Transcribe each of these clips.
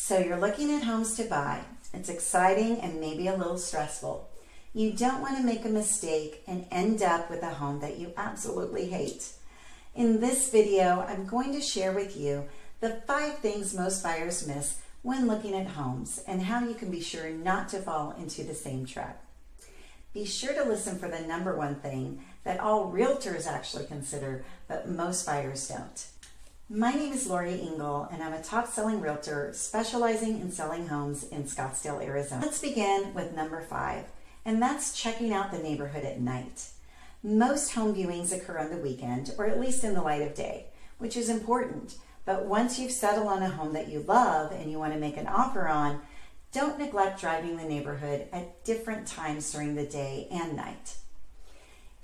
So you're looking at homes to buy. It's exciting and maybe a little stressful. You don't want to make a mistake and end up with a home that you absolutely hate. In this video, I'm going to share with you the 5 things most buyers miss when looking at homes and how you can be sure not to fall into the same trap. Be sure to listen for the number 1 thing that all realtors actually consider, but most buyers don't. My name is Lori Engel, and I'm a top-selling realtor specializing in selling homes in Scottsdale, Arizona. Let's begin with number 5, and that's checking out the neighborhood at night. Most home viewings occur on the weekend, or at least in the light of day, which is important. But once you've settled on a home that you love and you want to make an offer on, don't neglect driving the neighborhood at different times during the day and night.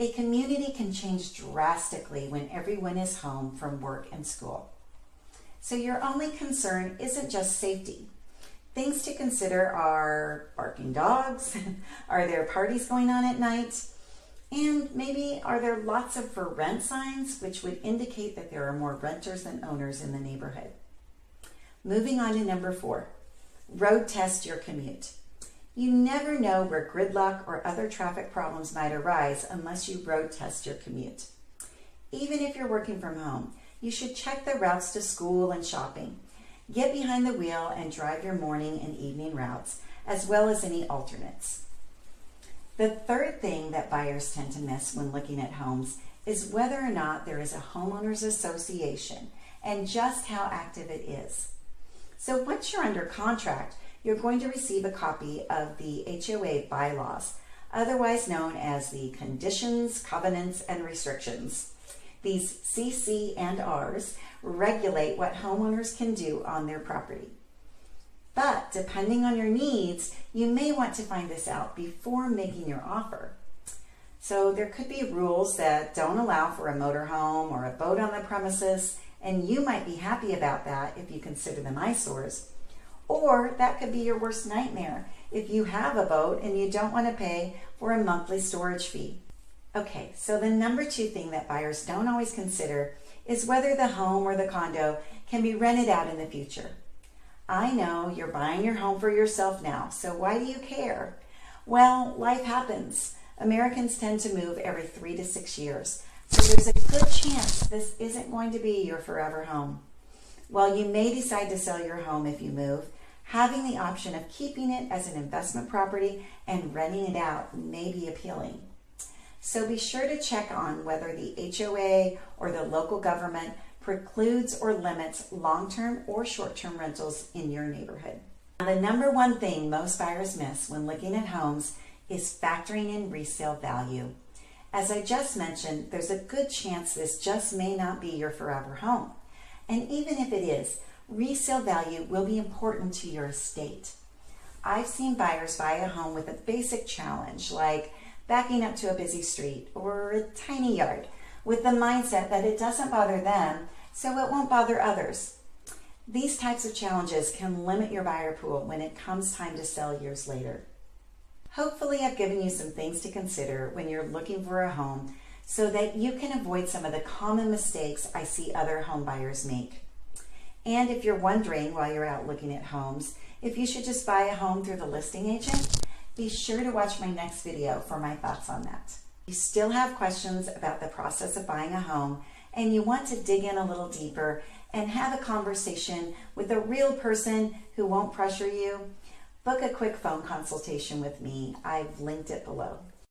A community can change drastically when everyone is home from work and school. So your only concern isn't just safety. Things to consider are barking dogs, are there parties going on at night, and maybe are there lots of for rent signs, which would indicate that there are more renters than owners in the neighborhood. Moving on to number 4, road test your commute. You never know where gridlock or other traffic problems might arise unless you road test your commute. Even if you're working from home, you should check the routes to school and shopping. Get behind the wheel and drive your morning and evening routes, as well as any alternates. The third thing that buyers tend to miss when looking at homes is whether or not there is a homeowners association and just how active it is. So once you're under contract, you're going to receive a copy of the HOA bylaws, otherwise known as the Conditions, Covenants, and Restrictions. These CC and Rs regulate what homeowners can do on their property. But depending on your needs, you may want to find this out before making your offer. So there could be rules that don't allow for a motorhome or a boat on the premises, and you might be happy about that if you consider them eyesores. Or that could be your worst nightmare if you have a boat and you don't want to pay for a monthly storage fee. Okay, so the number 2 thing that buyers don't always consider is whether the home or the condo can be rented out in the future. I know you're buying your home for yourself now, so why do you care? Well, life happens. Americans tend to move every 3 to 6 years, so there's a good chance this isn't going to be your forever home. While you may decide to sell your home if you move, having the option of keeping it as an investment property and renting it out may be appealing. So be sure to check on whether the HOA or the local government precludes or limits long-term or short-term rentals in your neighborhood. The number 1 thing most buyers miss when looking at homes is factoring in resale value. As I just mentioned, there's a good chance this just may not be your forever home. And even if it is, resale value will be important to your estate. I've seen buyers buy a home with a basic challenge like backing up to a busy street or a tiny yard with the mindset that it doesn't bother them, so it won't bother others. These types of challenges can limit your buyer pool when it comes time to sell years later. Hopefully I've given you some things to consider when you're looking for a home so that you can avoid some of the common mistakes I see other home buyers make. And if you're wondering while you're out looking at homes, if you should just buy a home through the listing agent, be sure to watch my next video for my thoughts on that. If you still have questions about the process of buying a home and you want to dig in a little deeper and have a conversation with a real person who won't pressure you, book a quick phone consultation with me. I've linked it below.